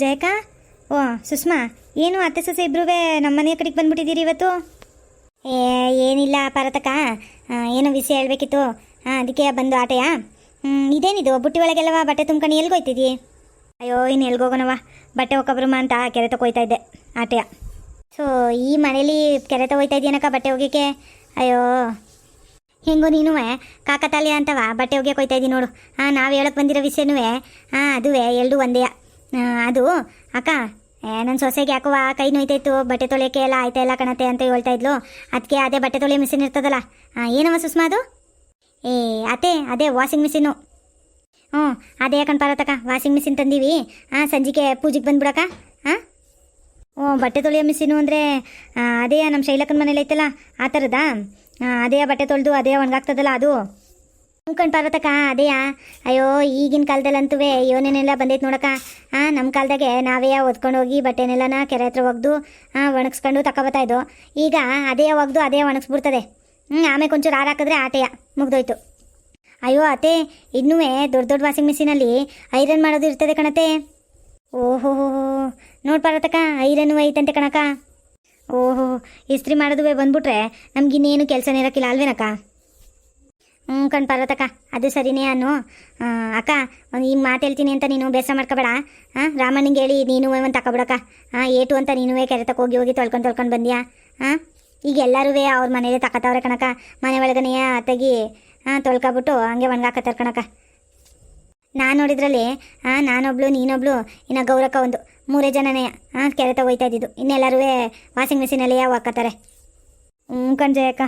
ಜಯಕ. ಓ ಸುಷ್ಮಾ, ಏನು ಅತ್ತೆ ಸೊಸೆ ಇಬ್ರೂ ನಮ್ಮ ಮನೆಯ ಕಡೆಗೆ ಬಂದ್ಬಿಟ್ಟಿದ್ದೀರಿ ಇವತ್ತು? ಏನಿಲ್ಲ ಪಾರತಕ್ಕ, ಏನೋ ವಿಷಯ ಹೇಳಬೇಕಿತ್ತು. ಅದಕ್ಕೆ ಬಂದು ಆಟೆಯ. ಇದೇನಿದು ಬುಟ್ಟಿ ಒಳಗೆಲ್ಲವ ಬಟ್ಟೆ ತುಂಬ್ಕೊಂಡು ಎಲ್ಗೋಯ್ತಿದ್ದೀ? ಅಯ್ಯೋ ಇನ್ನು ಎಲ್ಗೋಗೋಣವ, ಬಟ್ಟೆ ಒಕ್ಕಬ್ರಮ್ಮ ಅಂತ ಕೆರೆ ತಗೋಯ್ತಾ ಇದ್ದೆ ಆಟೆಯ. ಸೊ ಈ ಮನೇಲಿ ಕೆರೆ ತಗೋಯ್ತಾ ಇದೆಯನಕ್ಕ ಬಟ್ಟೆ ಒಗ್ಯಕ್ಕೆ? ಅಯ್ಯೋ ಹೆಂಗೋ ನೀನು ಕಾಕತಾಳಿ ಅಂತವ ಬಟ್ಟೆ ಒಗ್ಯಕ್ಕೆ ಹೋಯ್ತಾ ಇದ್ದೀನಿ ನೋಡು. ನಾವು ಹೇಳಕ್ಕೆ ಬಂದಿರೋ ವಿಷಯನೂ ಅದುವೇ ಎರಡು ಒಂದೇ. ಅದು ಅಕ್ಕ, ನನ್ನ ಸೊಸೆಗೆ ಯಾಕೋ ಕೈ ನೋಯ್ತಾಯಿತ್ತು, ಬಟ್ಟೆ ತೊಳೆಯೋಕ್ಕೆ ಎಲ್ಲ ಆಯ್ತಾ ಇಲ್ಲ ಕಣತೆ ಅಂತ ಹೇಳ್ತಾ ಇದ್ಲು. ಅದಕ್ಕೆ ಅದೇ ಬಟ್ಟೆ ತೊಳೆಯೋ ಮಿಷಿನ್ ಇರ್ತದಲ್ಲ, ಏನವ ಸುಷ್ಮಾ ಅದು? ಅದೇ ವಾಷಿಂಗ್ ಮಿಷಿನು. ಅದೇ ಯಾಕಂಡು ಪಾರತಕ್ಕ, ವಾಷಿಂಗ್ ಮಿಷಿನ್ ತಂದೀವಿ. ಸಂಜೆಗೆ ಪೂಜೆಗೆ ಬಂದ್ಬಿಡಕ್ಕ. ಬಟ್ಟೆ ತೊಳೆಯೋ ಮಿಷಿನು ಅಂದರೆ ಅದೇ ನಮ್ಮ ಶೈಲಕ್ಕನ ಮನೇಲಿ ಐತಲ್ಲ ಆ ಥರದಾ? ಅದೇ ಬಟ್ಟೆ ತೊಳೆದು ಅದೇ ಒಣಗಾಗ್ತದಲ್ಲ ಅದು? ಮುಖಂಡು ಪಾರತಕ್ಕ ಅದೇಯ. ಅಯ್ಯೋ ಈಗಿನ ಕಾಲದಲ್ಲಂತೂ ಯೋನೇನೆಲ್ಲ ಬಂದೈತೆ ನೋಡಕ್ಕ. ನಮ್ಮ ಕಾಲದಾಗೆ ನಾವೇ ಒದ್ಕೊಂಡು ಹೋಗಿ ಬಟ್ಟೆನೆಲ್ಲನ ಕೆರೆ ಹತ್ರ ಒಗ್ದು ಒಣಗಿಸ್ಕೊಂಡು ತಗೊಬತ್ತಾಯಿದ್ದು. ಈಗ ಅದೇ ಒಗ್ದು ಅದೇ ಒಣಗಿಸ್ಬಿಡ್ತದೆ. ಆಮೇಲೆ ಒಂಚೂರು ಆರು ಹಾಕಿದ್ರೆ ಆಟೆಯ ಮುಗ್ದೋಯ್ತು. ಅಯ್ಯೋ ಅತ್ತೆ, ಇನ್ನೂ ದೊಡ್ಡ ದೊಡ್ಡ ವಾಷಿಂಗ್ ಮಿಷಿನಲ್ಲಿ ಐರನ್ ಮಾಡೋದು ಇರ್ತದೆ ಕಣತೆ. ಓಹೋ ನೋಡಿ ಪಾರತಕ್ಕ, ಐರನ್ನು ಐತಂತೆ ಕಣಕ್ಕ. ಓಹೋ, ಇಸ್ತ್ರಿ ಮಾಡೋದು ಬಂದ್ಬಿಟ್ರೆ ನಮ್ಗಿನ್ನೇನು ಕೆಲಸನೇ ಇರೋಕ್ಕಿಲ್ಲ ಅಲ್ವೇನಕ್ಕ? ಕಣ್ ಪಾರತಕ್ಕ, ಅದು ಸರಿನೇ ಅನ್ನು. ಅಕ್ಕ, ಒಂದು ಈ ಮಾತು ಹೇಳ್ತೀನಿ ಅಂತ ನೀನು ಬೇಸರ ಮಾಡ್ಕೋಬೇಡ. ರಾಮನಿಗೆ ಹೇಳಿ ನೀನು ಒಂದು ತಗೊಬಿಡಕ್ಕ. ಏಟು ಅಂತ ನೀನು ಕೆರೆ ಹೋಗಿ ಹೋಗಿ ತೊಳ್ಕೊಂಡು ಬಂದ್ಯಾ? ಈಗ ಎಲ್ಲರೂ ಅವ್ರ ಮನೇಲಿ ತಗೋತಾವ್ರೆ ಕಣಕ್ಕ. ಮನೆ ಒಳಗನೆಯ ತೆಗಿ ತೊಳ್ಕೊಬಿಟ್ಟು ಹಂಗೆ ಒಣಗಾಕತ್ತಾರ ಕಣಕ್ಕ. ನಾನು ನೋಡಿದ್ರಲ್ಲಿ ನಾನೊಬ್ಳು, ನೀನೊಬ್ಳು, ಇನ್ನು ಗೌರಕ್ಕ ಒಂದು, ಮೂರೇ ಜನನೇ ಕೆರೆ ಹೋಯ್ತಾ ಇದ್ದಿದ್ದು. ಇನ್ನೆಲ್ಲರೂ ವಾಷಿಂಗ್ ಮಿಷಿನಲ್ಲಿ ಹಾಕತ್ತಾರೆ. ಕಣ್ಜಯಕ್ಕ,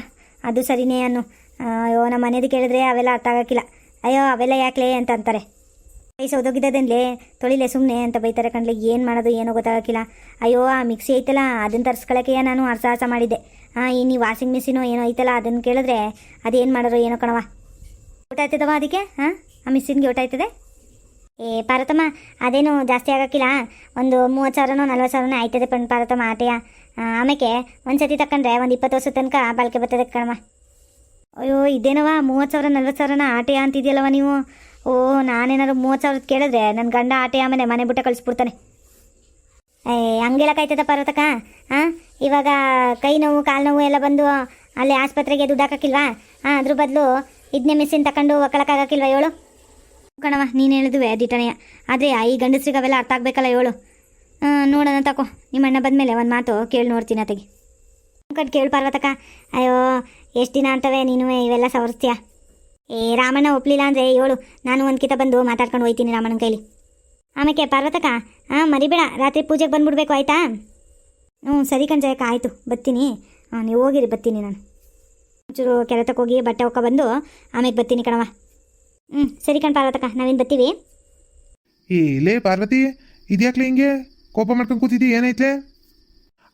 ಅದು ಸರಿನೇ ಅನ್ನು. ಅಯ್ಯೋ ನಮ್ಮ ಮನೇದು ಕೇಳಿದ್ರೆ ಅವೆಲ್ಲ ಅರ್ಥ ಆಗೋಕ್ಕಿಲ್ಲ. ಅಯ್ಯೋ ಅವೆಲ್ಲ ಯಾಕಲೇ ಅಂತ ಅಂತಾರೆ. ಕೈ ಸೌದೋಗಿದ್ದದೇನ್ಲೇ ತೊಳಿಲೆ ಸುಮ್ಮನೆ ಅಂತ ಬೈತಾರೆ ಕಣ್ಲೆ. ಏನು ಮಾಡೋದು ಏನೋ ಗೊತ್ತಾಗೋಕ್ಕಿಲ್ಲ. ಅಯ್ಯೋ ಆ ಮಿಕ್ಸಿ ಐತಲ್ಲ ಅದನ್ನು ತರಿಸ್ಕೊಳಕ್ಕೆ ನಾನು ಅರ್ಸಾಹಸ ಮಾಡಿದ್ದೆ. ಇನ್ನು ಈ ವಾಷಿಂಗ್ ಮಿಷಿನು ಏನೋ ಐತಲ್ಲ ಅದನ್ನು ಕೇಳಿದ್ರೆ ಅದೇನು ಮಾಡೋರು ಏನೋ ಕಣವ. ಊಟ ಆಯ್ತದವ ಅದಕ್ಕೆ? ಆ ಮಿಷಿನ್ಗೆ ಊಟ ಆಯ್ತದೆ? ಪಾರತಮ್ಮ, ಅದೇನು ಜಾಸ್ತಿ ಆಗೋಕ್ಕಿಲ್ಲ. ಒಂದು 30,000ನೋ 40,000ನೋ ಆಯ್ತದೆ ಪಾರತಮ್ಮ ಆಟೆಯ. ಆಮೇಲೆ ಒಂದು ಸತಿ ತಗೊಂಡ್ರೆ ಒಂದು 20 ವರ್ಷದ ತನಕ ಬಾಳಿಕೆ ಬರ್ತದೆ ಕಣಮ್ಮ. ಅಯ್ಯೋ ಇದೇನವ 30,000 40,000ನ ಆಟೆಯ ಅಂತಿದೆಯಲ್ಲವ ನೀವು? ನಾನೇನಾದ್ರು 30,000 ಕೇಳಿದ್ರೆ ನನ್ನ ಗಂಡ ಆಟೆ ಆಮೇಲೆ ಮನೆ ಬಿಟ್ಟ ಕಳಿಸ್ಬಿಡ್ತಾನೆ. ಹಂಗೆಲ್ಲಕ್ಕಾಯ್ತದ ಪಾರ್ವತಕ್ಕ? ಇವಾಗ ಕೈ ನೋವು ಕಾಲು ನೋವು ಎಲ್ಲ ಬಂದು ಅಲ್ಲಿ ಆಸ್ಪತ್ರೆಗೆ ದುಡ್ಡು ಹಾಕೋಕ್ಕಿಲ್ವಾ? ಅದ್ರ ಬದಲು ಇದನ್ನೇ ಮಿಷಿನ್ ತಗೊಂಡು ಒಕ್ಕಳಕ್ಕಾಗಕ್ಕಿಲ್ವಾ ಹೇಳು? ಕಣವ, ನೀನು ಹೇಳಿದುವೆ ದಿಟನೆಯ. ಆದರೆ ಈ ಗಂಡಸ್ರಿಗೆ ಅವೆಲ್ಲ ಅರ್ಥ ಆಗಬೇಕಲ್ಲ ಹೇಳು. ನೋಡೋಣ ತಕೋ, ನಿಮ್ಮ ಅಣ್ಣ ಬಂದಮೇಲೆ ಒಂದು ಮಾತು ಕೇಳಿ ನೋಡ್ತೀನಿ ಅತೆಗೆ. ಕೇಳು ಪಾರ್ವತಕ್ಕ. ಅಯ್ಯೋ ಎಷ್ಟು ದಿನ ಅಂತವೆ ನೀನು ಇವೆಲ್ಲ ಸವರಿಸ್ತೀಯ? ರಾಮಣ್ಣ ಒಪ್ಪಲಿಲ್ಲ ಅಂದರೆ ಹೇಳು, ನಾನು ಒಂದು ಕಿತ ಬಂದು ಮಾತಾಡ್ಕೊಂಡು ಹೋಯ್ತೀನಿ ರಾಮಣ್ಣನ ಕೈಲಿ. ಆಮೇಲೆ ಪಾರ್ವತಕ್ಕ, ಮರಿಬೇಡ, ರಾತ್ರಿ ಪೂಜೆಗೆ ಬಂದುಬಿಡ್ಬೇಕು ಆಯಿತಾ? ಸರಿ ಕಣ್ಜಯಕ್ಕ, ಆಯಿತು ಬರ್ತೀನಿ. ನೀವು ಹೋಗಿರಿ, ಬರ್ತೀನಿ ನಾನು. ಒಂಚೂರು ಕೆರೆತಕ್ಕೆ ಹೋಗಿ ಬಟ್ಟೆ ಒಕ್ಕ ಬಂದು ಆಮೇಲೆ ಬರ್ತೀನಿ ಕಣವ. ಸರಿ ಕಣ್ ಪಾರ್ವತಕ್ಕ, ನಾವೇನು ಬರ್ತೀವಿ. ಲೇ ಪಾರ್ವತಿ, ಇದ್ಯಾಕ್ಲೆ ಹಿಂಗೆ ಕೋಪ ಮಾಡ್ಕೊಂಡು ಕೂತಿದ್ದಿ? ಏನೈತ್ಲೆ?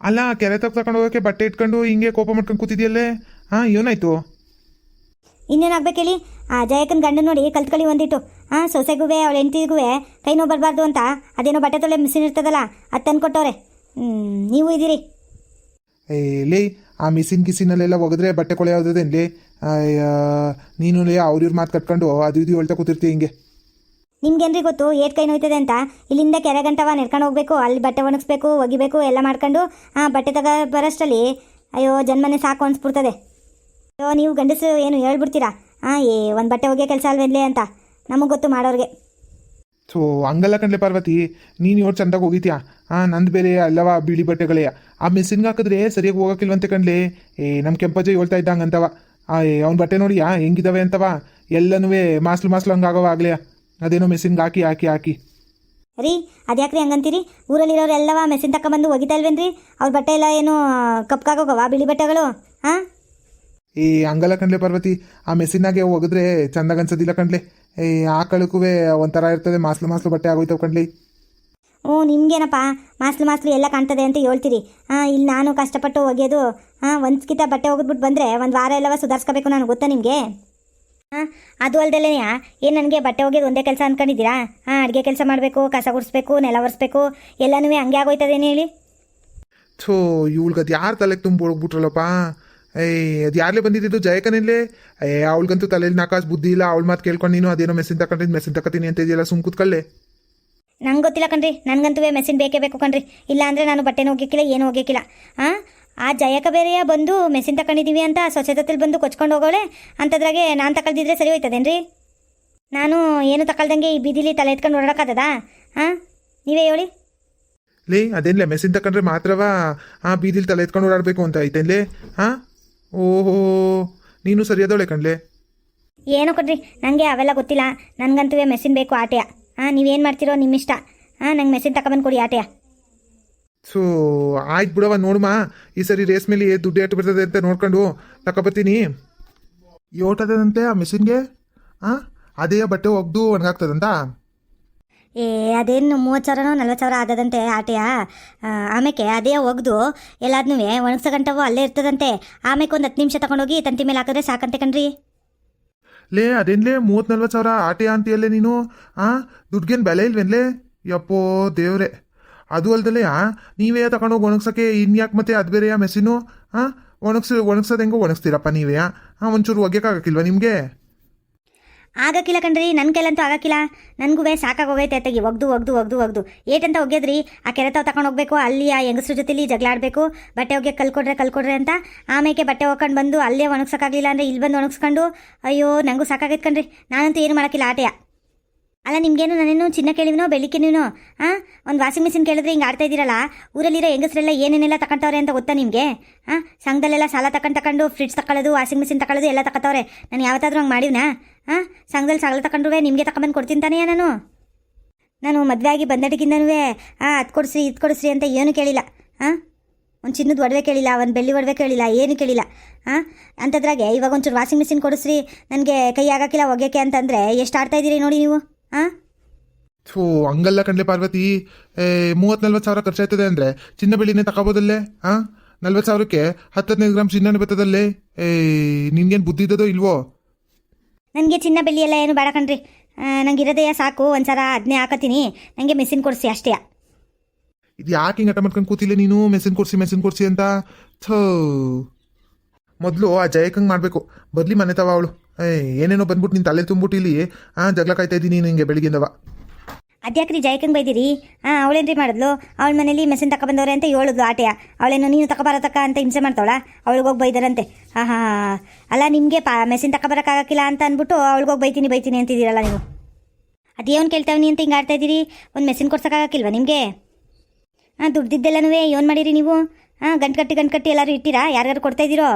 ಅಲ್ಲ, ಕೆರೆ ತಗೊಂಡು ಹೋಗೋಕ್ಕೆ ಬಟ್ಟೆ ಇಟ್ಕೊಂಡು ಹಿಂಗೆ ಕೋಪ ಮಾಡ್ಕೊಂಡು ಕೂತಿದ್ಯಲ್ಲೇ? ಏನಾಯ್ತು? ಇನ್ನೇನಾಗ್ಬೇಕು ಹೇಳಿ? ಜಯಕ್ಕನ ಗಂಡ ನೋಡಿ ಕಲ್ತ್ಕೊಳ್ಳಿ ಒಂದಿಟ್ಟು. ಸೊಸೆಗೂ ಅವಳ ಹೆಂಡತಿಗೂ ಕೈ ನೋವು ಬರಬಾರ್ದು ಅಂತ ಅದೇನೋ ಬಟ್ಟೆ ತೊಳೆ ಮಿಷಿನ್ ಇರ್ತದಲ್ಲ ಅದು ತಂದು ಕೊಟ್ಟವ್ರೆ. ನೀವು ಇದ್ದೀರಿ. ಲೇ, ಆ ಮಿಷಿನಲ್ಲೆಲ್ಲ ಒಗೆದ್ರೆ ಬಟ್ಟೆ ಕೊಳೆ ಯಾವುದೇನ್ಲಿ? ನೀನು ಲೇ ಅವ್ರಿವ್ರ ಮಾತು ಕಟ್ಕೊಂಡು ಅದು ಇದು ಹೇಳ್ತಾ ಕೂತಿರ್ತೀವಿ ಹಿಂಗೆ. ನಿಮ್ಗೇನ್ರಿ ಗೊತ್ತು ಏಟ್ ಕೈ ನೋಯ್ತದೆ ಅಂತ? ಇಲ್ಲಿಂದ ಕೆರೆ ಗಂಟವ ನಡ್ಕೊಂಡು ಹೋಗ್ಬೇಕು, ಅಲ್ಲಿ ಬಟ್ಟೆ ಒಣಗಿಸ್ಬೇಕು, ಒಗಿಬೇಕು, ಎಲ್ಲ ಮಾಡ್ಕೊಂಡು ಬಟ್ಟೆ ಬರೋಷ್ಟರಲ್ಲಿ ಅಯ್ಯೋ ಜನ್ಮನೆ ಸಾಕು ಅನ್ಸ್ಬಿಡ್ತದೆ. ಅಯ್ಯೋ ನೀವು ಗಂಡಸು ಏನು ಹೇಳ್ಬಿಡ್ತೀರಾ? ಒಂದು ಬಟ್ಟೆ ಒಗೆಯೋ ಕೆಲಸ ಅಲ್ವೇನ್ಲೇ ಅಂತ ನಮಗೆ ಗೊತ್ತು ಮಾಡೋರಿಗೆ. ಸೊ ಹಂಗಲ್ಲ ಕಣ್ಲೆ ಪಾರ್ವತಿ, ನೀನು ಇವತ್ತು ಚಂದಾಗಿ ಹೋಗಿತ್ಯಾ? ನಂದು ಬೇರೆ ಅಲ್ಲವ ಬಿಳಿ ಬಟ್ಟೆಗಳೇ. ಆ ಮಿಷಿನ್ಗೆ ಹಾಕಿದ್ರೆ ಸರಿಯಾಗಿ ಹೋಗೋಕ್ಕಿಲ್ವಂತೆ ಕಣ್ಲೆ. ನಮ್ಮ ಕೆಂಪಜ್ಜ ಹೇಳ್ತಾ ಇದ್ದಂಗಂತವ. ಅವ್ನ ಬಟ್ಟೆ ನೋಡಿ ಹೆಂಗಿದಾವೆ ಅಂತವ. ಎಲ್ಲನೂ ಮಾಸ್ಲು ಹಂಗಾಗವ ಆಗ್ಲೇ. ಅದೇನೋ ಮಿಷಿನ್ಗೆ ಹಾಕಿ ರೀ, ಅದ್ಯಾಕ್ರಿ ಹಂಗಂತೀರಿ? ಊರಲ್ಲಿರೋರು ಎಲ್ಲವ ಮೆಸಿನ್ ತಗೊಂಬಂದು ಒಗಿತಾ ಇಲ್ವೇನ್ರಿ? ಅವ್ರ ಬಟ್ಟೆ ಎಲ್ಲ ಏನು ಕಪ್ಕಾಗೋಗವ ಬಿಳಿ ಬಟ್ಟೆಗಳು? ಹಂಗಲ್ಲ ಕಣ್ಲೆ ಪಾರ್ವತಿ, ಆ ಮೆಸಿನಾಗೆ ಒಗಿದ್ರೆ ಚಂದಾಗ ಅನ್ಸೋದಿಲ್ಲ ಕಣ್ಲೆ. ಆಕಳಕ್ಕೂ ಒಂಥರ ಇರ್ತದೆ, ಮಾಸ್ಲು ಬಟ್ಟೆ ಆಗೋಯ್ತವ ಕಣ್ಲೆ. ನಿಮ್ಗೇನಪ್ಪ ಮಾಸ್ಲು ಎಲ್ಲ ಕಾಣ್ತದೆ ಅಂತ ಹೇಳ್ತೀರಿ. ಇಲ್ಲಿ ನಾನು ಕಷ್ಟಪಟ್ಟು ಒಗೆಯೋದು ಒಂದು ಕಿತ ಬಟ್ಟೆ ಒಗೆದ್ಬಿಟ್ಟು ಬಂದರೆ ಒಂದು ವಾರ ಎಲ್ಲವ ಸುಧಾರಿಸ್ಕೋಬೇಕು ನಾನು, ಗೊತ್ತಾ ನಿಮಗೆ? ಅದು ಅಲ್ದಲ್ಲೇ ಏನು ನನಗೆ ಬಟ್ಟೆ ಒಗೆಯೋದು ಒಂದೇ ಕೆಲಸ ಅಂದ್ಕೊಂಡಿದ್ದೀರಾ? ಅಡುಗೆ ಕೆಲಸ ಮಾಡಬೇಕು, ಕಸ ಗುಡಿಸ್ಬೇಕು, ನೆಲ ಒರೆಸ್ಬೇಕು, ಎಲ್ಲನೂ ಹಂಗೆ ಆಗೋಯ್ತದೇನು ಹೇಳಿ? ಥೋ, ಇವಳ್ಗದು ಯಾರು ತಲೆಗೆ ತುಂಬ ಹೋಗ್ಬಿಟ್ರಲ್ಲಪ್ಪ. ಅದು ಯಾರೇ ಬಂದಿದ್ದು? ಜಯಕನೇಲೇ? ಅವಳಿಗಂತೂ ತಲೆಯಲ್ಲಿ ನಾಕಾಸು ಬುದ್ಧಿ ಇಲ್ಲ. ಅವಳ ಮಾತು ಕೇಳ್ಕೊಂಡು ನೀನು ಅದೇನೋ ಮೆಸಿನ್ ತಗೊಂಡಿದ್ದು ಮೆಸಿನ್ ತಗೋತೀನಿ ಅಂತ ಇದೆಯಲ್ಲ, ಸುಮ್ ಕೂತ್ಕೊಳ್ಳೆ. ನಂಗೆ ಗೊತ್ತಿಲ್ಲ ಕಣ್ರಿ, ನನಗಂತೂ ಮೆಸಿನ್ ಬೇಕೇ ಬೇಕು ಕಣ್ರಿ. ಇಲ್ಲ ಅಂದರೆ ನಾನು ಬಟ್ಟೆನೂ ಒಗ್ಯಕ್ಕಿಲ್ಲ, ಏನೂ ಒಗ್ಯಕ್ಕಿಲ್ಲ. ಆ ಜಯಕ ಬೇರೆಯ ಬಂದು ಮೆಸಿನ್ ತಗೊಂಡಿದ್ದೀವಿ ಅಂತ ಸ್ವಚ್ಛತೆಯಲ್ಲಿ ಬಂದು ಕೊಚ್ಕೊಂಡು ಹೋಗೋಳೆ ಅಂಥದ್ರಾಗೆ ನಾನು ತಗೊಳ್ದಿದ್ರೆ ಸರಿ ಹೋಯ್ತದೇನ್ರಿ? ನಾನು ಏನು ತಗೊಳ್ದಂಗೆ ಈ ಬೀದಿಲಿ ತಲೆ ಎತ್ಕೊಂಡು ಓಡಾಡೋಕ್ಕಾಗದಾ? ನೀವೇ ಹೇಳಿ. ಲೇ ಅದೇನ್ಲೇ ಮೆಸಿನ್ ತಗೊಂಡ್ರೆ ಮಾತ್ರವಾ ಬೀದಿಲಿ ತಲೆ ಎತ್ಕೊಂಡು ಓಡಾಡಬೇಕು ಅಂತ ಐತೇನ್ಲೇ? ಓಹೋ, ನೀನು ಸರಿಯಾದವಳೆ ಕಣ್ಲೆ. ಏನೋ ಕಣ್ರಿ, ನನಗೆ ಅವೆಲ್ಲ ಗೊತ್ತಿಲ್ಲ. ನನಗಂತೂ ಮೆಸಿನ್ ಬೇಕು ಆಟೆಯ. ನೀವೇನು ಮಾಡ್ತೀರೋ ನಿಮ್ಮಿಷ್ಟ. ನಂಗೆ ಮೆಸಿನ್ ತಗೊಬಂದು ಕೊಡಿ ಆಟೆಯ. ಸೊ ಆಯ್ತು ಬಿಡವ, ನೋಡಮ್ಮ ಈ ಸರಿ ರೇಸ್ ಮೇಲೆ ದುಡ್ಡು ಎಷ್ಟು ಬರ್ತದೆ ಅಂತ ನೋಡ್ಕೊಂಡು ತಗೊಬರ್ತೀನಿ. ಯೋಟದಂತೆ ಆ ಮೆಸಿನ್ಗೆ ಅದೇ ಬಟ್ಟೆ ಒಗ್ದು ಒಣಗಾಗ್ತದಂತ. ಅದೇನು 30,000 40,000 ಆಗದಂತೆ ಆಟೆಯ. ಆಮೇಲೆ ಅದೇ ಒಗ್ದು ಎಲ್ಲಾದ್ನೂ ಒಣಗ್ಸೋ ಗಂಟವು ಅಲ್ಲೇ ಇರ್ತದಂತೆ. ಆಮೇಲೆ ಒಂದು 10 ನಿಮಿಷ ತಗೊಂಡೋಗಿ ತಂತಿ ಮೇಲೆ ಹಾಕಿದ್ರೆ ಸಾಕಂತೆ ಕಣ್ರಿ. ಲೇ ಅದೇನ್ಲೇ 30-40 ಸಾವಿರ ಆಟೆ ಅಂತೀಯಲ್ಲೇ ನೀನು? ದುಡ್ಗೇನು ಬೆಲೆ ಇಲ್ವೇನ್ಲೇ? ಯಪ್ಪೋ ದೇವ್ರೆ. ಅದು ಅಲ್ದಲ್ಲೇ ನೀವೇ ತಗೊಂಡೋಗಿ ಒಣಗ್ಸೋಕ್ಕೆ ಇನ್ಯಾಕೆ ಮತ್ತೆ ಅದು ಬೇರೆಯಾ ಮೆಸಿನು? ಒಣಗ್ಸೋದು ಹೆಂಗೋ ಒಣಗಿಸ್ತೀರಪ್ಪ ನೀವೇ. ಒಂಚೂರು ಒಗ್ಯಕ್ಕಾಗಕ್ಕಿಲ್ವಾ ನಿಮಗೆ? ಆಗಕ್ಕಿಲ್ಲ ಕಣ್ರಿ, ನನ್ನ ಕೈಲಂತೂ ಆಗಕ್ಕಿಲ್ಲ. ನನಗೂ ಸಾಕಾಗೋಗೈತೆ ಅತ್ತಗಿ ಒಗ್ದು ಒಗ್ದು ಒಗ್ದು ಒಗ್ದು ಏಟಂತ ಒಗ್ಯದ್ರಿ. ಆ ಕೆರೆತಾವ್ ತಗೊಂಡು ಹೋಗ್ಬೇಕು, ಅಲ್ಲಿ ಆ ಹೆಂಗಸ್ರ ಜೊತೆಲಿ ಜಗಳ ಆಡಬೇಕು, ಬಟ್ಟೆ ಒಗ್ಯಕ್ಕೆ ಕಲ್ಕೊಡ್ರೆ ಅಂತ. ಆಮೇಲೆ ಬಟ್ಟೆ ಒಗ್ಕೊಂಡು ಬಂದು ಅಲ್ಲೇ ಒಣಗ್ಸೋಕ್ಕಾಗಲಿಲ್ಲ ಅಂದರೆ ಇಲ್ಲಿ ಬಂದು ಒಣಗಿಸ್ಕೊಂಡು, ಅಯ್ಯೋ ನನಗೂ ಸಾಕಾಗೈತೆ ಕಣ್ರಿ. ನಾನಂತೂ ಏನು ಮಾಡೋಕ್ಕಿಲ್ಲ ಆಟೆಯ. ಅಲ್ಲ ನಿಮಗೇನು ನಾನೇನು ಚಿನ್ನ ಕೇಳಿವಿನೋ ಬೆಳ್ಳಿಕೇನಿನೋ? ಒಂದು ವಾಷಿಂಗ್ ಮಿಷಿನ್ ಕೇಳಿದ್ರೆ ಹಿಂಗೆ ಆಡ್ತಾ ಇದ್ದೀರಲ್ಲ. ಊರಲ್ಲಿರೋ ಹೆಂಗಸ್ರೆಲ್ಲ ಏನೇನೆಲ್ಲ ತಗೊಂತವ್ರೆ ಅಂತ ಗೊತ್ತಾ ನಿಮಗೆ? ಸಂಘದಲ್ಲೆಲ್ಲ ಸಾಲ ತಗೊಂಡು ಫ್ರಿಡ್ಜ್ ತಗೊಳ್ಳೋದು, ವಾಷಿಂಗ್ ಮಿಷಿನ್ ತಗೊಳ್ಳೋದು ಎಲ್ಲ ತಗೋತವ್ರೆ. ನಾನು ಯಾವತ್ತಾದ್ರೂ ಹಂಗೆ ಮಾಡಿವ್ನಾ? ಸಂಘದಲ್ಲಿ ಸಾಲ ತಗೊಂಡ್ರೆ ನಿಮಗೆ ತಗೊಂಬಂದು ಕೊಡ್ತೀನಿ ತಾನೆಯಾ? ನಾನು ಮದುವೆ ಆಗಿ ಬಂದಟಿಗಿಂದನೂ ಅದು ಕೊಡಿಸ್ರಿ ಇದು ಕೊಡಿಸ್ರಿ ಅಂತ ಏನು ಕೇಳಿಲ್ಲ. ಒಂದು ಚಿನ್ನದ ಒಡವೆ ಕೇಳಿಲ್ಲ, ಒಂದು ಬೆಳ್ಳಿ ಒಡವೆ ಕೇಳಿಲ್ಲ, ಏನು ಕೇಳಿಲ್ಲ. ಅಂಥದ್ರಾಗೆ ಇವಾಗ ಒಂಚೂರು ವಾಷಿಂಗ್ ಮಿಷಿನ್ ಕೊಡಿಸ್ರಿ, ನನಗೆ ಕೈ ಆಗಕ್ಕಿಲ್ಲ ಒಗ್ಯಕ್ಕೆ ಅಂತಂದರೆ ಎಷ್ಟು ಆಡ್ತಾ ಇದ್ದೀರಿ ನೋಡಿ ನೀವು. ಥೂ ಹಂಗಲ್ಲ ಕಣ್ಲೆ ಪಾರ್ವತಿ. 30-40 ಸಾವಿರ ಖರ್ಚಾಯ್ತದೆ ಅಂದರೆ ಚಿನ್ನ ಬೆಳ್ಳಿನೇ ತಗೋಬೋದಲ್ಲೇ? 40 ಸಾವಿರಕ್ಕೆ 10-15 ಗ್ರಾಮ್ ಚಿನ್ನನೇ ಬರ್ತದಲ್ಲೇ? ನಿನ್ಗೇನು ಬುದ್ಧಿ ಇದ್ದದೋ ಇಲ್ವೋ? ನನಗೆ ಚಿನ್ನ ಬೆಳ್ಳಿ ಎಲ್ಲ ಏನು ಬೇಡ ಕಣ್ರಿ. ನಂಗೆ ಇರೋದೇ ಸಾಕು, ಒಂದ್ಸಲ ಅದನ್ನೇ ಹಾಕತ್ತೀನಿ. ನನಗೆ ಮೆಸಿನ್ ಕೊಡಿಸಿ ಅಷ್ಟೇ. ಇದು ಯಾಕೆ ಹಿಂಗೆ ಹಠ ಮಾಡ್ಕೊಂಡು ಕೂತಿಲ್ಲ ನೀನು? ಮೆಸಿನ್ ಕೊಡಿಸಿ ಅಂತ. ಥೋ ಮೊದಲು ಆ ಜಯಕಂಗೆ ಮಾಡಬೇಕು. ಬದಲಿ ಮನೆ ತವ ಅವಳು. ಏನೇನೋ ಬಂದ್ಬಿಟ್ಟು ನೀನು ತಲೆ ತುಂಬಿಟ್ಟು ಇಲ್ಲಿ ಜಗಳ ಕಾಯ್ತಾ ಇದ್ದೀನಿ ನಿಂಗೆ ಬೆಳಿಗ್ಗೆಂದವ. ಅದ್ಯಾಕ್ರಿ ಜಯಕಂಗೆ ಬೈದಿರಿ? ಅವಳೇನ್ರಿ ಮಾಡಿದ್ಲು? ಅವಳ ಮನೇಲಿ ಮೆಸಿನ್ ತಗೊಬಂದವ್ರೆ ಅಂತ ಹೇಳಿದ್ಲು ಆಟೆಯ. ಅವಳೇನು ನೀನು ತಗೊಬರತಕ್ಕ ಅಂತ ಹಿಂಸೆ ಮಾಡ್ತಾವಳ? ಅವಳಿಗೋಗಿ ಬೈದಾರಂತೆ. ಅಲ್ಲ ನಿಮಗೆ ಮೆಸಿನ್ ತಗೊಬರೋಕ್ಕಾಗಕ್ಕಿಲ್ಲ ಅಂತ ಅಂದ್ಬಿಟ್ಟು ಅವಳಿಗೋಗಿ ಬೈತೀನಿ ಅಂತಿದ್ದೀರಲ್ಲ ನೀವು. ಅದೇನು ಕೇಳ್ತಾವನಿ ಅಂತ ಹಿಂಗೆ ಆಡ್ತಾ ಇದ್ದೀರಿ? ಒಂದು ಮೆಸಿನ್ ಕೊಡ್ಸೋಕ್ಕಾಗಕ್ಕಿಲ್ವ ನಿಮಗೆ? ದುಡ್ದಿದ್ದೆಲ್ಲನೂ ಏನು ಮಾಡಿರಿ ನೀವು? ಗಂಟು ಕಟ್ಟಿ ಎಲ್ಲರೂ ಇಟ್ಟಿರಾ? ಯಾರಿಗಾರು ಕೊಡ್ತಾ ಇದ್ದೀರೋ?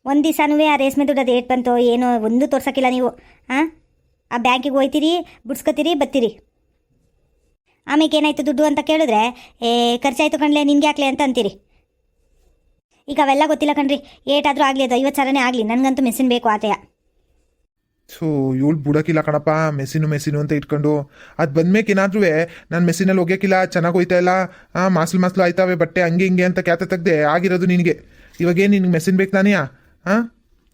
ಒಂದು ದಿವಸನೂ ಆ ರೇಷ್ಮೆ ದುಡ್ಡು ಅದು ಏಟ್ ಬಂತು ಏನೋ ಒಂದು ತೋರ್ಸೋಕ್ಕಿಲ್ಲ ನೀವು. ಆ ಬ್ಯಾಂಕಿಗೆ ಹೋಯ್ತೀರಿ, ಬಿಡ್ಸ್ಕೊತೀರಿ, ಬತ್ತೀರಿ. ಆಮೇಲೆ ಏನಾಯ್ತು ದುಡ್ಡು ಅಂತ ಕೇಳಿದ್ರೆ ಖರ್ಚಾಯ್ತು ಕಣ್ಲೆ ನಿನ್ಗೆ ಯಾಕ್ಲೆ ಅಂತ ಅಂತೀರಿ. ಈಗ ಅವೆಲ್ಲ ಗೊತ್ತಿಲ್ಲ ಕಣ್ರಿ. ಏಟಾದರೂ ಆಗಲಿ, ಅದು 50 ಸಾವಿರನೇ ಆಗಲಿ, ನನಗಂತೂ ಮೆಸಿನ್ ಬೇಕು ಆತೆಯ. ಸೊ ಇವಳು ಬಿಡೋಕ್ಕಿಲ್ಲ ಕಣಪ್ಪ ಮೆಸಿನು ಅಂತ ಇಟ್ಕೊಂಡು. ಅದು ಬಂದ್ಮೇಲೆ ಏನಾದ್ರೂ ನಾನು ಮೆಸಿನಲ್ಲಿ ಹೋಗ್ಯಕ್ಕಿಲ್ಲ, ಚೆನ್ನಾಗಿ ಹೋಯ್ತಾ ಇಲ್ಲ, ಮಾಸ್ಲು ಆಯ್ತಾವೆ ಬಟ್ಟೆ ಹಂಗೆ ಹಿಂಗೆ ಅಂತ ಕ್ಯಾತ ತೆಗ್ದೆ ಆಗಿರೋದು ನಿನಗೆ. ಇವಾಗೇನು ನಿನ್ಗೆ ಮೆಸಿನ್ ಬೇಕು ತಾನೆಯಾ?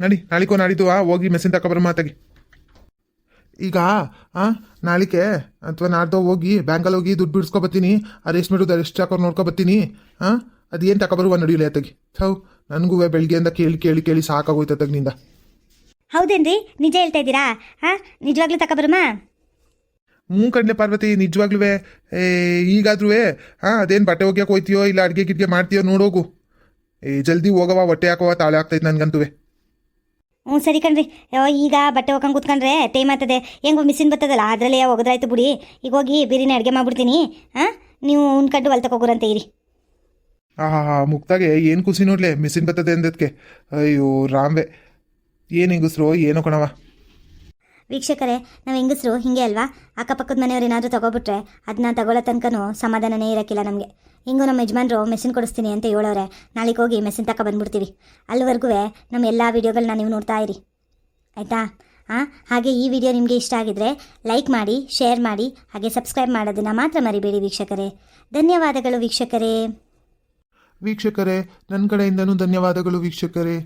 ನಡಿ ನಾಳಿಕೋ ನಾಡಿದ್ದು ಹೋಗಿ ಮೆಸಿನ್ ತಗೊಬರ ಮಾತಾಗಿ. ಈಗ ನಾಳಿಕೆ ಅಥವಾ ನಾಡ್ದೋ ಹೋಗಿ ಬ್ಯಾಂಕಲ್ಲಿ ಹೋಗಿ ದುಡ್ಡು ಬಿಡಿಸ್ಕೊಬತ್ತೀನಿ. ಆ ರೇಷ್ಮೆ ದುಡ್ಡು ಎಷ್ಟು ಹಾಕೋರು ನೋಡ್ಕೊಬತ್ತೀನಿ. ಅದೇನು ತಗೊಬರುವ ನಡಿಯಲಿ ಆತಗಿ. ನನಗೂ ಬೆಳಗ್ಗೆಯಿಂದ ಕೇಳಿ ಸಾಕಾಗೋಯ್ತು ತಗ್ನಿಂದ. ಹೌದೇನ್ರಿ? ನಿಜ ಹೇಳ್ತಾ ಇದ್ದೀರಾ? ನಿಜವಾಗ್ಲೂ ತಗೊಬರಮ್ಮ? ಕಣ್ಲೆ ಪಾರ್ವತಿ, ನಿಜವಾಗ್ಲೂ ಈಗಾದ್ರೂ ಅದೇನು ಬಟ್ಟೆ ಒಗ್ಯಕ್ಕೆ ಹೋಯ್ತೀಯೋ ಇಲ್ಲ ಅಡುಗೆ ಗಿಡ್ಗೆ ಮಾಡ್ತೀಯೋ ನೋಡೋಗು. ಜಲ್ದಿ ಹೋಗವ, ಹೊಟ್ಟೆ ಹಾಕುವ, ತಾಳೆ ಆಗ್ತೈತೆ ನನಗಂತೂ. ಸರಿ ಕಣ್ರಿ. ಈಗ ಬಟ್ಟೆ ಹೋಗಂಗೆ ಕೂತ್ಕೊಂಡ್ರೆ ಟೈಮ್ ಆಗ್ತದೆ. ಹೆಂಗೋ ಮಿಷಿನ್ ಬರ್ತದಲ್ಲ ಅದರಲ್ಲೇ ಒಗದ್ರಾಯ್ತು ಬಿಡಿ. ಈಗ ಹೋಗಿ ಬೇರೆನೇ ಅಡುಗೆ ಮಾಡ್ಬಿಡ್ತೀನಿ. ನೀವು ಉಣ್ಕಂಡು ಹೊಲ್ ತಗೋಗ್ರಂತ ಇರಿ. ಮುಕ್ತಾಗೆ ಏನು ಖುಷಿ ನೋಡ್ಲೆ ಮಿಷಿನ್ ಬರ್ತದೆ ಅಂದದಕ್ಕೆ. ಅಯ್ಯೋ ರಾಮ್ವೆ, ಏನು ಹೆಂಗಸ್ರು ಏನೋ ಕಣವ. ವೀಕ್ಷಕರೇ, ನಾವು ಹೆಂಗಸರು ಹಿಂಗೆ ಅಲ್ವಾ? ಅಕ್ಕಪಕ್ಕದ ಮನೆಯವ್ರು ಏನಾದರೂ ತಗೋಬಿಟ್ರೆ ಅದನ್ನ ತಗೊಳ್ಳೋ ತನಕನೂ ಸಮಾಧಾನನೇ ಇರೋಕ್ಕಿಲ್ಲ ನಮಗೆ. ಹಿಂಗೂ ನಮ್ಮ ಯಜಮಾನ್ರು ಮೆಸಿನ್ ಕೊಡಿಸ್ತೀನಿ ಅಂತ ಹೇಳೋರೆ, ನಾಳೆಗೆ ಹೋಗಿ ಮೆಸಿನ್ ಬಂದ್ಬಿಡ್ತೀವಿ. ಅಲ್ಲಿವರೆಗೂ ನಮ್ಮ ಎಲ್ಲ ವೀಡಿಯೋಗಳನ್ನ ನೀವು ನೋಡ್ತಾ ಇರಿ, ಆಯಿತಾ? ಹಾಗೆ ಈ ವಿಡಿಯೋ ನಿಮಗೆ ಇಷ್ಟ ಆಗಿದ್ರೆ ಲೈಕ್ ಮಾಡಿ, ಶೇರ್ ಮಾಡಿ, ಹಾಗೆ ಸಬ್ಸ್ಕ್ರೈಬ್ ಮಾಡೋದನ್ನು ಮಾತ್ರ ಮರಿಬೇಡಿ ವೀಕ್ಷಕರೇ. ಧನ್ಯವಾದಗಳು ವೀಕ್ಷಕರೇ. ನನ್ನ ಕಡೆಯಿಂದನೂ ಧನ್ಯವಾದಗಳು ವೀಕ್ಷಕರೇ.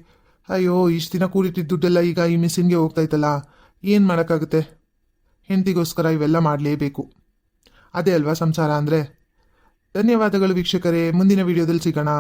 ಅಯ್ಯೋ ಇಷ್ಟು ದಿನ ಕೂಡಿಟ್ಟಿದ್ದ ದುಡ್ಡೆಲ್ಲ ಈಗ ಈ ಮಿಷಿನ್ಗೆ ಹೋಗ್ತಾಯ್ತಲ್ಲ, ಏನು ಮಾಡೋಕ್ಕಾಗುತ್ತೆ? ಹೆಂಡತಿಗೋಸ್ಕರ ಇವೆಲ್ಲ ಮಾಡಲೇಬೇಕು, ಅದೇ ಅಲ್ವಾ ಸಂಸಾರ ಅಂದರೆ. ಧನ್ಯವಾದಗಳು ವೀಕ್ಷಕರೇ. ಮುಂದಿನ ವಿಡಿಯೋದಲ್ಲಿ ಸಿಗೋಣ.